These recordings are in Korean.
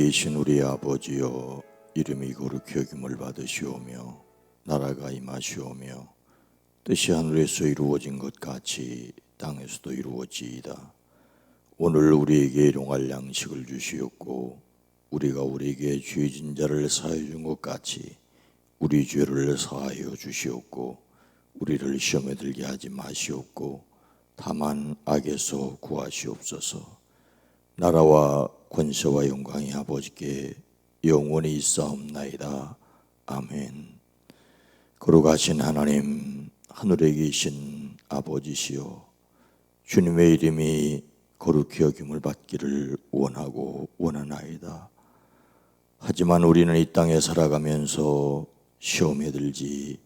계신 우리 아버지여, 이름이 거룩히 여김을 받으시오며 나라가 임하시오며 뜻이 하늘에서 이루어진 것 같이 땅에서도 이루어지이다. 오늘 우리에게 일용할 양식을 주시옵고 우리가 우리에게 죄진 자를 사하여 준 것 같이 우리 죄를 사하여 주시옵고 우리를 시험에 들게 하지 마시옵고 다만 악에서 구하시옵소서. 나라와 권세와 영광이 아버지께 영원히 있사옵나이다. 아멘. 거룩하신 하나님, 하늘에 계신 아버지시여, 주님의 이름이 거룩히 여김을 받기를 원하고 원하나이다. 하지만 우리는 이 땅에 살아가면서 시험에 들지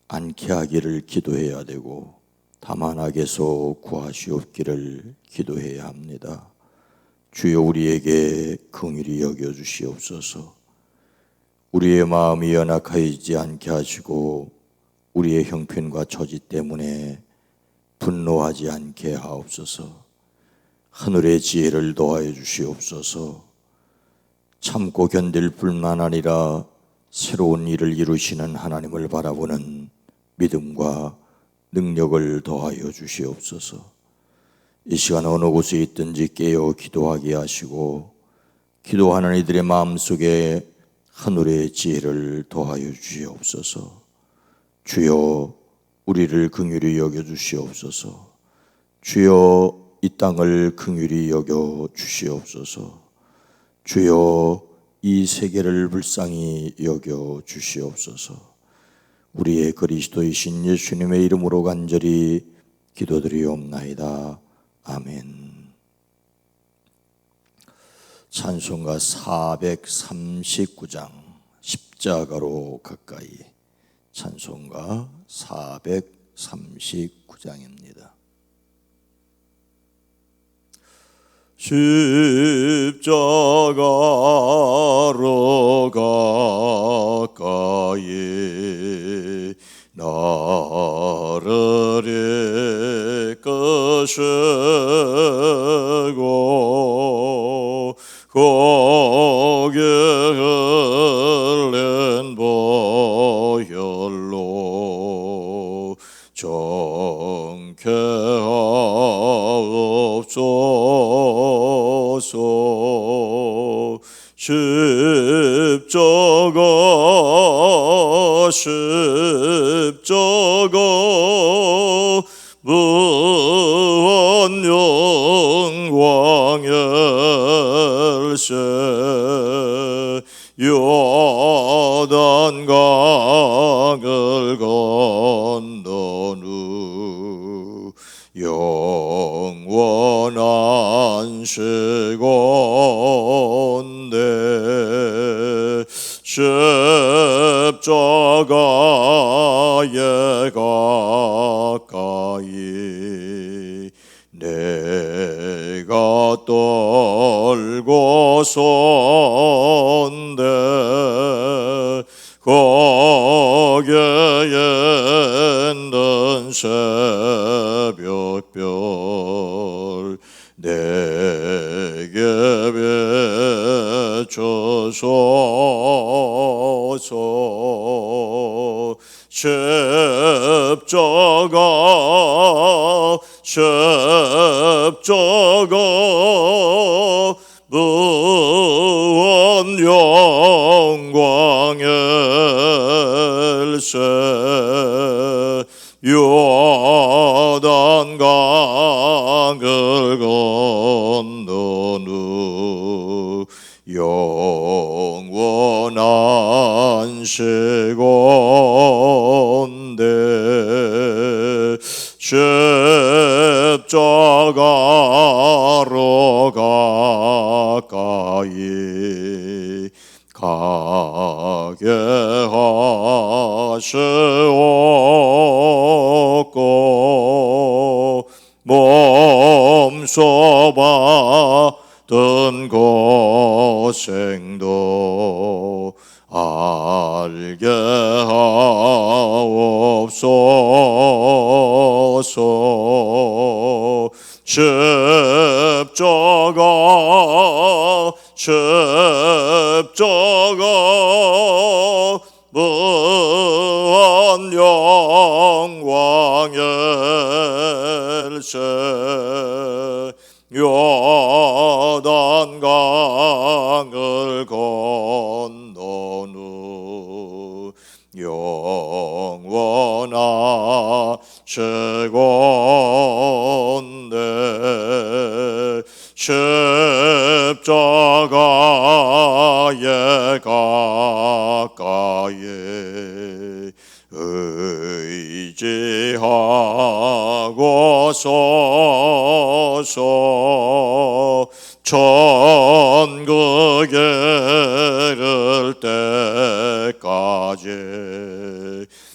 않게 하기를 기도해야 되고 다만 악에서 구하시옵기를 기도해야 합니다. 주여, 우리에게 긍휼히 여겨주시옵소서. 우리의 마음이 연약하지 않게 하시고 우리의 형편과 처지 때문에 분노하지 않게 하옵소서. 하늘의 지혜를 더하여 주시옵소서. 참고 견딜 뿐만 아니라 새로운 일을 이루시는 하나님을 바라보는 믿음과 능력을 더하여 주시옵소서. 이 시간 어느 곳에 있든지 깨어 기도하게 하시고 기도하는 이들의 마음속에 하늘의 지혜를 더하여 주시옵소서. 주여, 우리를 긍휼히 여겨 주시옵소서. 주여, 이 땅을 긍휼히 여겨 주시옵소서. 주여, 이 세계를 불쌍히 여겨 주시옵소서. 우리의 그리스도이신 예수님의 이름으로 간절히 기도드리옵나이다. 아멘. 찬송가 439장 십자가로 가까이. 찬송가 439장입니다. 십자가로 가까이 나를 이끄시고 거기에 흘린 보혈로 정케 하옵소서. 십자가 무한 영광의 일세 요단강을 건넌 후 영원한 시건대 십자가에 가까이 내가 떨고선데 거기에 있는 새벽별 내게 비춰서서 십자가 무한 영광의 일세 요단강을 건넌 후 영원한 시건대 십자가로 가까이 가게 하시옵고 몸소 받은 고생도 알게 하옵소서. 십자가 십자가 무한 영광의 일세 요단강을 건넌 후 영원한 최고인데 십자가에 가까이 의지하고 서서 천국에 이를 때까지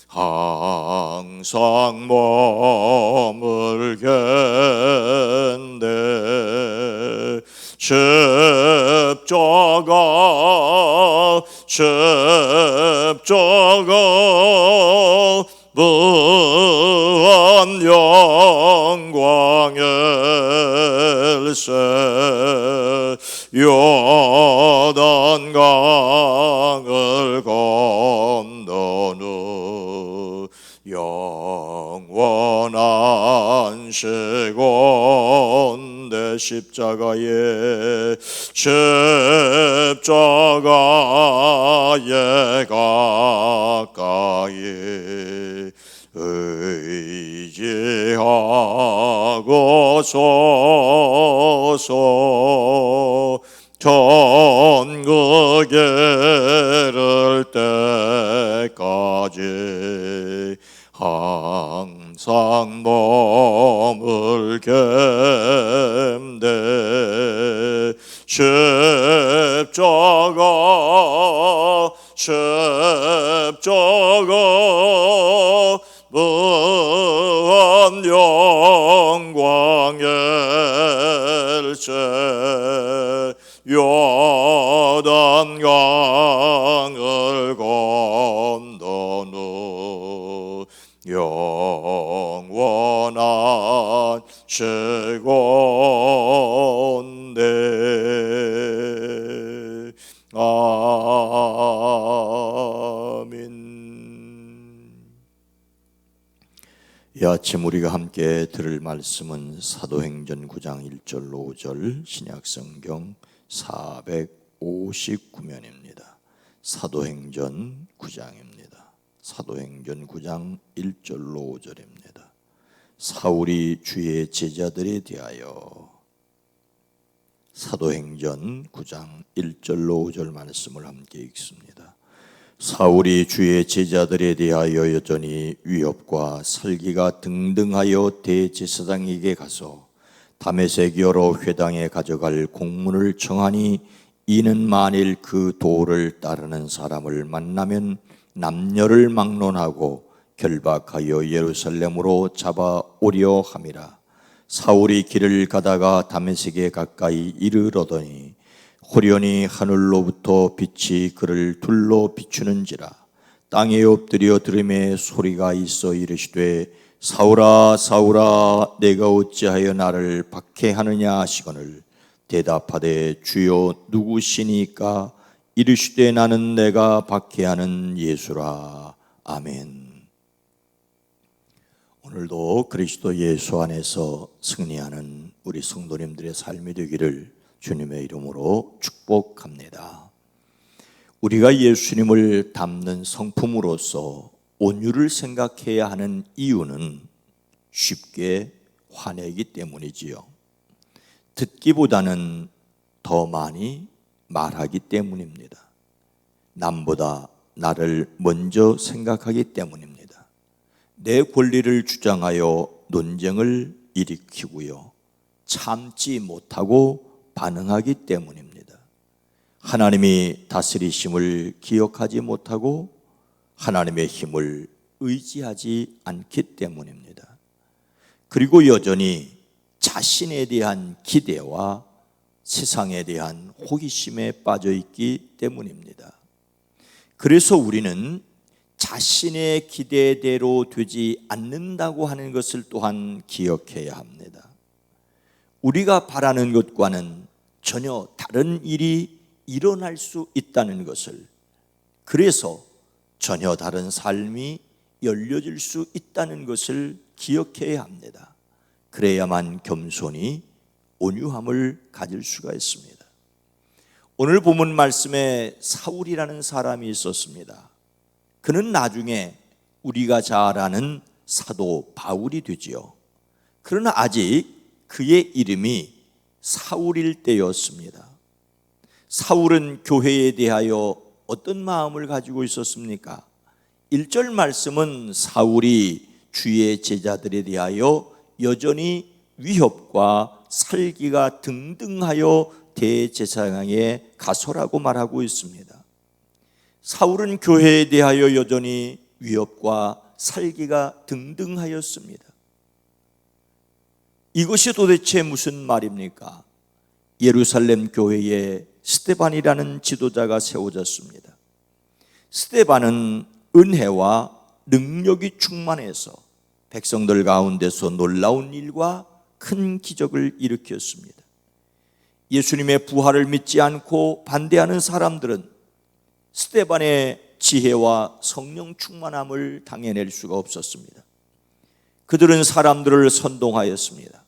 항상 머물겠네. 십자가 무한 영광의 일세 요단강을 건넌 후 영원한 시온대 십자가에 가까이 의지하고 서서 천국에 이를 때까지 항상 머물겠네. 십자가 무한 영광의 일세 요단강을 건넌 후 영원한 시온대. 아멘. 이 아침 우리가 함께 들을 말씀은 사도행전 9장 1절로 5절 신약성경 459면입니다. 사도행전 9장입니다. 사도행전 9장 1절로 5절입니다. 사울이 주의 제자들에 대하여. 사도행전 9장 1절로 5절 말씀을 함께 읽습니다. 사울이 주의 제자들에 대하여 여전히 위협과 살기가 등등하여 대제사장에게 가서 다메섹 여러 회당에 가져갈 공문을 청하니 이는 만일 그 도를 따르는 사람을 만나면 남녀를 막론하고 결박하여 예루살렘으로 잡아오려 함이라. 사울이 길을 가다가 다메섹에 가까이 이르러더니 호련히 하늘로부터 빛이 그를 둘러 비추는지라. 땅에 엎드려 들음에 소리가 있어 이르시되 사울아 사울아 내가 어찌하여 나를 박해하느냐 하시거늘 대답하되 주여 누구시니까? 이르시되 나는 내가 박해하는 예수라. 아멘. 오늘도 그리스도 예수 안에서 승리하는 우리 성도님들의 삶이 되기를 주님의 이름으로 축복합니다. 우리가 예수님을 닮는 성품으로서 온유를 생각해야 하는 이유는 쉽게 화내기 때문이지요. 듣기보다는 더 많이 말하기 때문입니다. 남보다 나를 먼저 생각하기 때문입니다. 내 권리를 주장하여 논쟁을 일으키고요. 참지 못하고 반응하기 때문입니다. 하나님이 다스리심을 기억하지 못하고 하나님의 힘을 의지하지 않기 때문입니다. 그리고 여전히 자신에 대한 기대와 세상에 대한 호기심에 빠져 있기 때문입니다. 그래서 우리는 자신의 기대대로 되지 않는다고 하는 것을 또한 기억해야 합니다. 우리가 바라는 것과는 전혀 다른 일이 일어날 수 있다는 것을, 그래서 전혀 다른 삶이 열려질 수 있다는 것을 기억해야 합니다. 그래야만 겸손히 온유함을 가질 수가 있습니다. 오늘 본문 말씀에 사울이라는 사람이 있었습니다. 그는 나중에 우리가 잘 아는 사도 바울이 되지요. 그러나 아직 그의 이름이 사울일 때였습니다. 사울은 교회에 대하여 어떤 마음을 가지고 있었습니까? 1절 말씀은 사울이 주의 제자들에 대하여 여전히 위협과 살기가 등등하여 대제사장에 가서라고 말하고 있습니다. 사울은 교회에 대하여 여전히 위협과 살기가 등등하였습니다. 이것이 도대체 무슨 말입니까? 예루살렘 교회에 스데반이라는 지도자가 세워졌습니다. 스데반은 은혜와 능력이 충만해서 백성들 가운데서 놀라운 일과 큰 기적을 일으켰습니다. 예수님의 부활을 믿지 않고 반대하는 사람들은 스데반의 지혜와 성령 충만함을 당해낼 수가 없었습니다. 그들은 사람들을 선동하였습니다.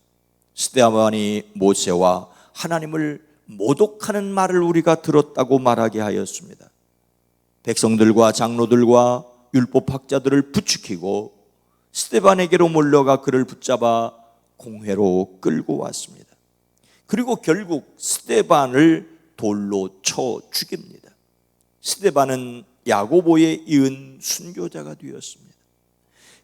스데반이 모세와 하나님을 모독하는 말을 우리가 들었다고 말하게 하였습니다. 백성들과 장로들과 율법학자들을 부추기고 스데반에게로 몰려가 그를 붙잡아 공회로 끌고 왔습니다. 그리고 결국 스데반을 돌로 쳐 죽입니다. 스데반은 야고보에 이은 순교자가 되었습니다.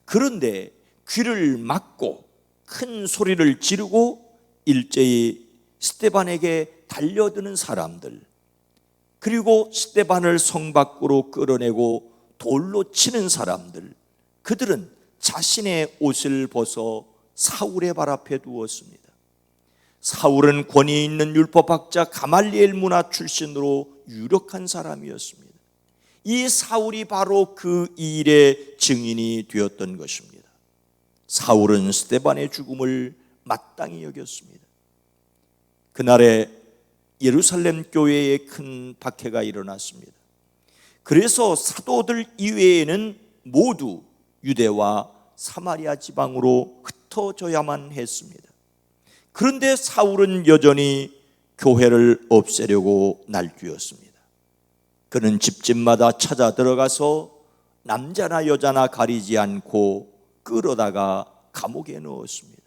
그런데 귀를 막고 큰 소리를 지르고 일제히 스데반에게 달려드는 사람들, 그리고 스데반을 성 밖으로 끌어내고 돌로 치는 사람들, 그들은 자신의 옷을 벗어 사울의 발 앞에 두었습니다. 사울은 권위 있는 율법학자 가말리엘 문화 출신으로 유력한 사람이었습니다. 이 사울이 바로 그 일의 증인이 되었던 것입니다. 사울은 스데반의 죽음을 마땅히 여겼습니다. 그날에 예루살렘 교회에 큰 박해가 일어났습니다. 그래서 사도들 이외에는 모두 유대와 사마리아 지방으로 흩어져야만 했습니다. 그런데 사울은 여전히 교회를 없애려고 날뛰었습니다. 그는 집집마다 찾아 들어가서 남자나 여자나 가리지 않고 끌어다가 감옥에 넣었습니다.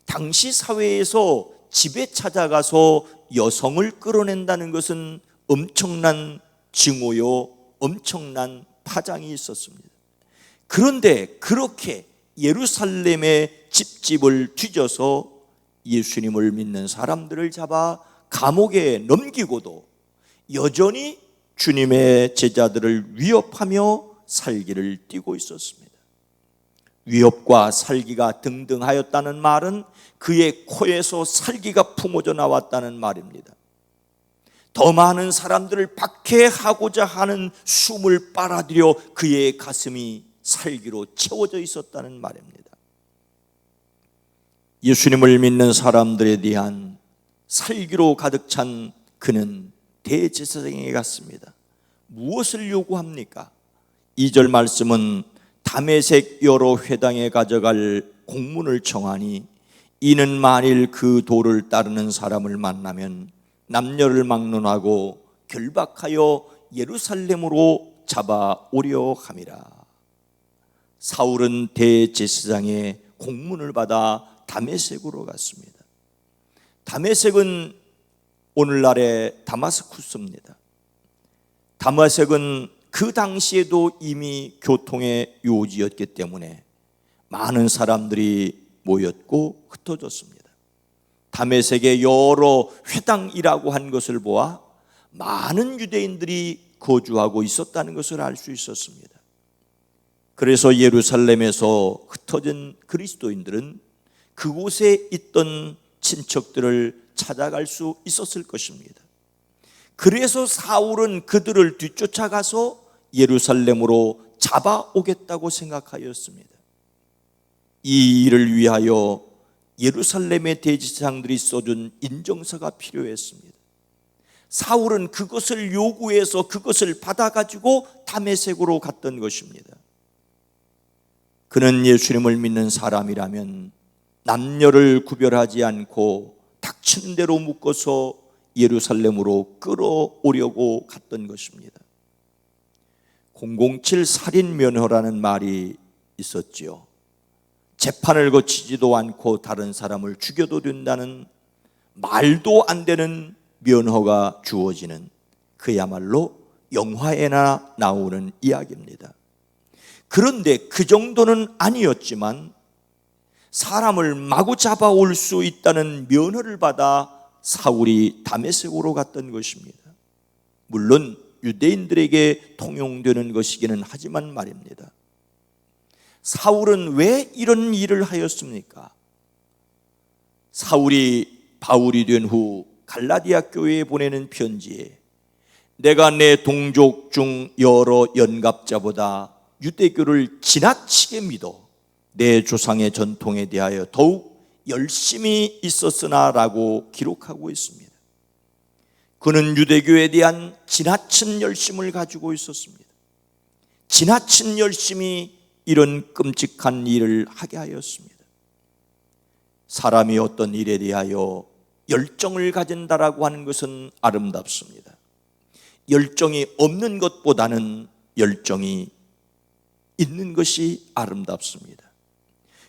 당시 사회에서 집에 찾아가서 여성을 끌어낸다는 것은 엄청난 징후요, 엄청난 파장이 있었습니다. 그런데 그렇게 예루살렘의 집집을 뒤져서 예수님을 믿는 사람들을 잡아 감옥에 넘기고도 여전히 주님의 제자들을 위협하며 살기를 띠고 있었습니다. 위협과 살기가 등등하였다는 말은 그의 코에서 살기가 품어져 나왔다는 말입니다. 더 많은 사람들을 박해하고자 하는 숨을 빨아들여 그의 가슴이 살기로 채워져 있었다는 말입니다. 예수님을 믿는 사람들에 대한 살기로 가득 찬 그는 대제사장에게 갔습니다. 무엇을 요구합니까? 2절 말씀은 다메섹 여러 회당에 가져갈 공문을 청하니 이는 만일 그 도를 따르는 사람을 만나면 남녀를 막론하고 결박하여 예루살렘으로 잡아오려 함이라. 사울은 대제사장의 공문을 받아 다메섹으로 갔습니다. 다메섹은 오늘날의 다마스쿠스입니다. 다메섹은 그 당시에도 이미 교통의 요지였기 때문에 많은 사람들이 모였고 흩어졌습니다. 다메섹의 여러 회당이라고 한 것을 보아 많은 유대인들이 거주하고 있었다는 것을 알 수 있었습니다. 그래서 예루살렘에서 흩어진 그리스도인들은 그곳에 있던 친척들을 찾아갈 수 있었을 것입니다. 그래서 사울은 그들을 뒤쫓아가서 예루살렘으로 잡아오겠다고 생각하였습니다. 이 일을 위하여 예루살렘의 대제사장들이 써준 인정서가 필요했습니다. 사울은 그것을 요구해서 그것을 받아가지고 다메섹으로 갔던 것입니다. 그는 예수님을 믿는 사람이라면 남녀를 구별하지 않고 닥치는 대로 묶어서 예루살렘으로 끌어오려고 갔던 것입니다. 007 살인 면허라는 말이 있었지요. 재판을 거치지도 않고 다른 사람을 죽여도 된다는 말도 안 되는 면허가 주어지는, 그야말로 영화에나 나오는 이야기입니다. 그런데 그 정도는 아니었지만 사람을 마구 잡아올 수 있다는 면허를 받아 사울이 다메섹으로 갔던 것입니다. 물론 유대인들에게 통용되는 것이기는 하지만 말입니다. 사울은 왜 이런 일을 하였습니까? 사울이 바울이 된 후 갈라디아 교회에 보내는 편지에 내가 내 동족 중 여러 연갑자보다 유대교를 지나치게 믿어 내 조상의 전통에 대하여 더욱 열심히 있었으나 라고 기록하고 있습니다. 그는 유대교에 대한 지나친 열심을 가지고 있었습니다. 지나친 열심이 이런 끔찍한 일을 하게 하였습니다. 사람이 어떤 일에 대하여 열정을 가진다라고 하는 것은 아름답습니다. 열정이 없는 것보다는 열정이 있는 것이 아름답습니다.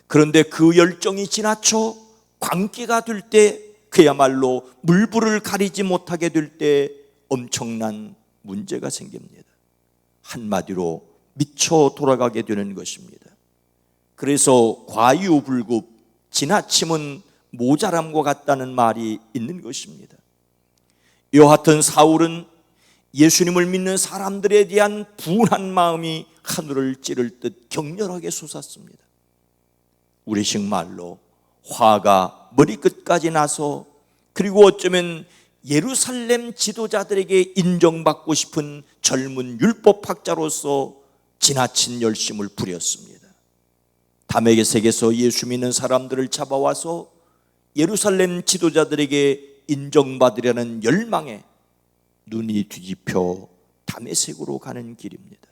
그런데 그 열정이 지나쳐 광기가 될 때, 그야말로 물불을 가리지 못하게 될 때 엄청난 문제가 생깁니다. 한마디로 미쳐 돌아가게 되는 것입니다. 그래서 과유불급, 지나침은 모자람과 같다는 말이 있는 것입니다. 여하튼 사울은 예수님을 믿는 사람들에 대한 분한 마음이 하늘을 찌를 듯 격렬하게 솟았습니다. 우리식 말로 화가 머리끝까지 나서, 그리고 어쩌면 예루살렘 지도자들에게 인정받고 싶은 젊은 율법학자로서 지나친 열심을 부렸습니다. 다메섹에서 예수 믿는 사람들을 잡아와서 예루살렘 지도자들에게 인정받으려는 열망에 눈이 뒤집혀 다메섹으로 가는 길입니다.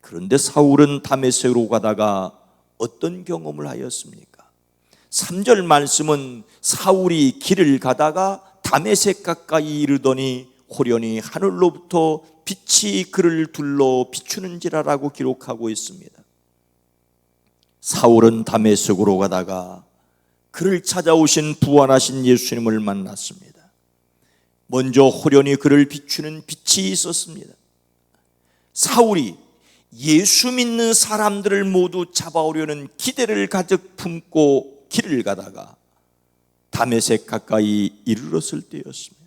그런데 사울은 다메섹으로 가다가 어떤 경험을 하였습니까? 3절 말씀은 사울이 길을 가다가 다메섹 가까이 이르더니 호련히 하늘로부터 빛이 그를 둘러 비추는지라라고 기록하고 있습니다. 사울은 다메섹으로 가다가 그를 찾아오신 부활하신 예수님을 만났습니다. 먼저 호련히 그를 비추는 빛이 있었습니다. 사울이 예수 믿는 사람들을 모두 잡아오려는 기대를 가득 품고 길을 가다가 다메섹 가까이 이르렀을 때였습니다.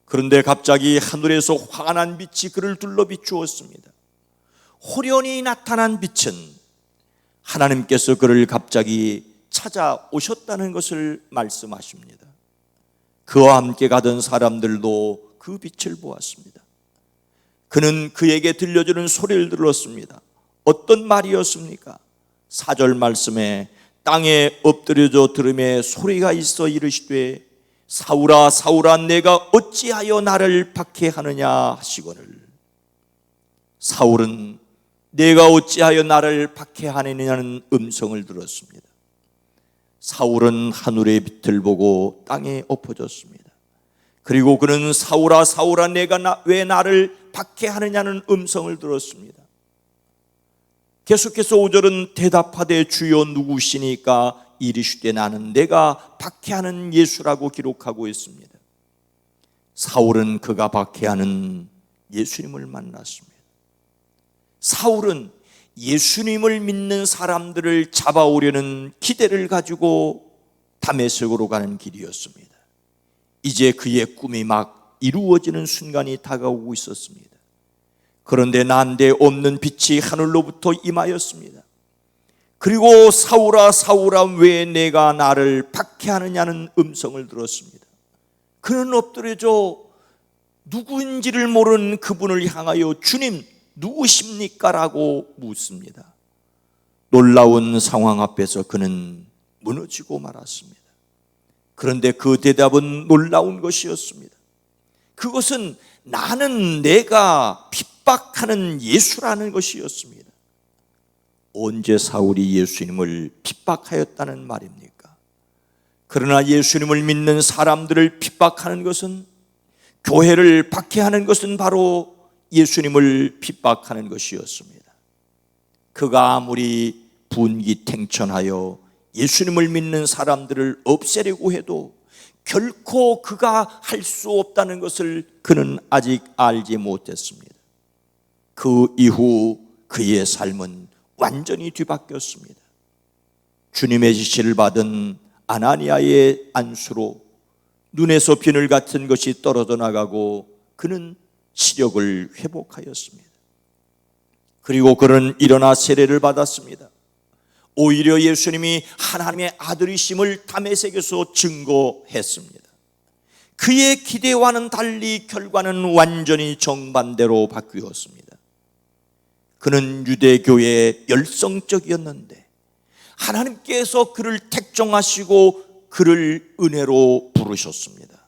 그런데 갑자기 하늘에서 환한 빛이 그를 둘러 비추었습니다. 호련히 나타난 빛은 하나님께서 그를 갑자기 찾아오셨다는 것을 말씀하십니다. 그와 함께 가던 사람들도 그 빛을 보았습니다. 그는 그에게 들려주는 소리를 들었습니다. 어떤 말이었습니까? 4절 말씀에 땅에 엎드려져 들음에 소리가 있어 이르시되 사울아 사울아 내가 어찌하여 나를 박해하느냐 하시거늘. 사울은 내가 어찌하여 나를 박해하느냐는 음성을 들었습니다. 사울은 하늘의 빛을 보고 땅에 엎어졌습니다. 그리고 그는 사울아 사울아 내가 왜 나를 박해하느냐는 음성을 들었습니다. 계속해서 5절은 대답하되 주여 누구시니까 이르시되 나는 내가 박해하는 예수라고 기록하고 있습니다. 사울은 그가 박해하는 예수님을 만났습니다. 사울은 예수님을 믿는 사람들을 잡아오려는 기대를 가지고 다메섹으로 가는 길이었습니다. 이제 그의 꿈이 막 이루어지는 순간이 다가오고 있었습니다. 그런데 난데없는 빛이 하늘로부터 임하였습니다. 그리고 사울아 사울아 왜 내가 나를 박해하느냐는 음성을 들었습니다. 그는 엎드려져 누구인지를 모르는 그분을 향하여 주님 누구십니까? 라고 묻습니다. 놀라운 상황 앞에서 그는 무너지고 말았습니다. 그런데 그 대답은 놀라운 것이었습니다. 그것은 나는 내가 핍박하는 예수라는 것이었습니다. 언제 사울이 예수님을 핍박하였다는 말입니까? 그러나 예수님을 믿는 사람들을 핍박하는 것은, 교회를 박해하는 것은 바로 예수님을 핍박하는 것이었습니다. 그가 아무리 분기탱천하여 예수님을 믿는 사람들을 없애려고 해도 결코 그가 할 수 없다는 것을 그는 아직 알지 못했습니다. 그 이후 그의 삶은 완전히 뒤바뀌었습니다. 주님의 지시를 받은 아나니아의 안수로 눈에서 비늘 같은 것이 떨어져 나가고 그는 시력을 회복하였습니다. 그리고 그는 일어나 세례를 받았습니다. 오히려 예수님이 하나님의 아들이심을 다메섹에서 증거했습니다. 그의 기대와는 달리 결과는 완전히 정반대로 바뀌었습니다. 그는 유대교의 열성적이었는데 하나님께서 그를 택정하시고 그를 은혜로 부르셨습니다.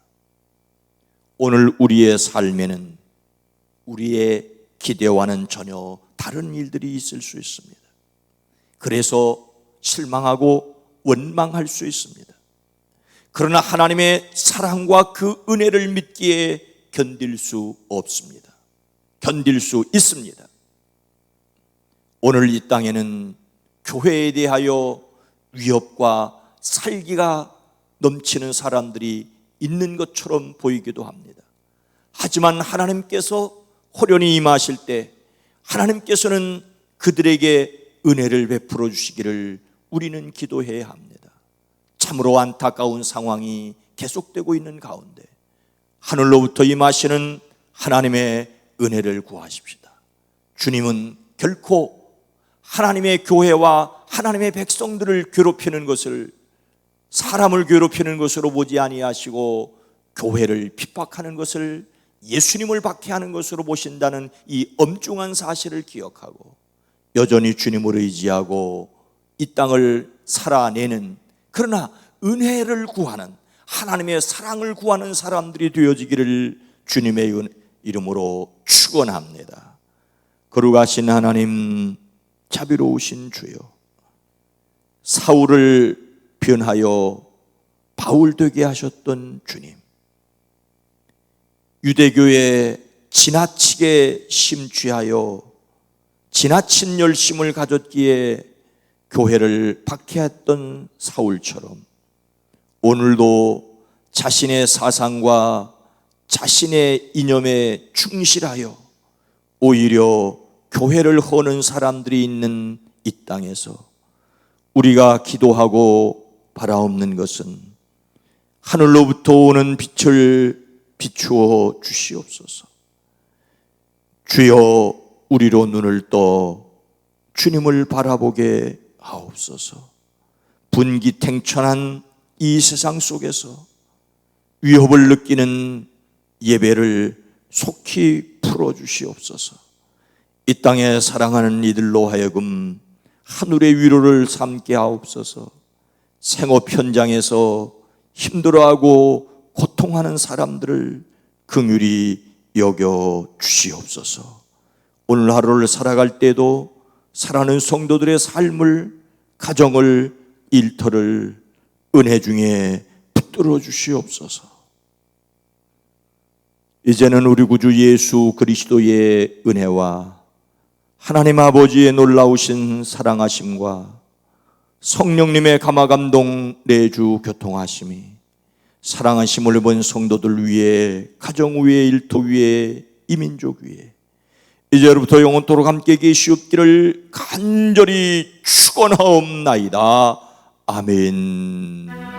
오늘 우리의 삶에는 우리의 기대와는 전혀 다른 일들이 있을 수 있습니다. 그래서 실망하고 원망할 수 있습니다. 그러나 하나님의 사랑과 그 은혜를 믿기에 견딜 수 없습니다. 견딜 수 있습니다. 오늘 이 땅에는 교회에 대하여 위협과 살기가 넘치는 사람들이 있는 것처럼 보이기도 합니다. 하지만 하나님께서 호련히 임하실 때 하나님께서는 그들에게 은혜를 베풀어 주시기를 우리는 기도해야 합니다. 참으로 안타까운 상황이 계속되고 있는 가운데 하늘로부터 임하시는 하나님의 은혜를 구하십시다. 주님은 결코 하나님의 교회와 하나님의 백성들을 괴롭히는 것을, 사람을 괴롭히는 것으로 보지 아니하시고 교회를 핍박하는 것을, 예수님을 박해하는 것으로 보신다는 이 엄중한 사실을 기억하고 여전히 주님을 의지하고 이 땅을 살아내는, 그러나 은혜를 구하는, 하나님의 사랑을 구하는 사람들이 되어지기를 주님의 이름으로 축원합니다. 거룩하신 하나님, 자비로우신 주여, 사울을 변하여 바울 되게 하셨던 주님, 유대교에 지나치게 심취하여 지나친 열심을 가졌기에 교회를 박해했던 사울처럼 오늘도 자신의 사상과 자신의 이념에 충실하여 오히려 교회를 허는 사람들이 있는 이 땅에서 우리가 기도하고 바라옵는 것은 하늘로부터 오는 빛을 비추어 주시옵소서. 주여, 우리로 눈을 떠 주님을 바라보게 하옵소서. 분기탱천한 이 세상 속에서 위협을 느끼는 예배를 속히 풀어주시옵소서. 이 땅에 사랑하는 이들로 하여금 하늘의 위로를 삼게 하옵소서. 생업 현장에서 힘들어하고 고통하는 사람들을 긍휼히 여겨 주시옵소서. 오늘 하루를 살아갈 때도 살아가는 성도들의 삶을, 가정을, 일터를 은혜 중에 붙들어 주시옵소서. 이제는 우리 구주 예수 그리스도의 은혜와 하나님 아버지의 놀라우신 사랑하심과 성령님의 감화감동 내주 교통하심이 사랑하심을 본 성도들 위에, 가정 위에, 일터 위에, 이민족 위에 이제로부터 영원토록 함께 계시옵기를 간절히 축원하옵나이다. 아멘.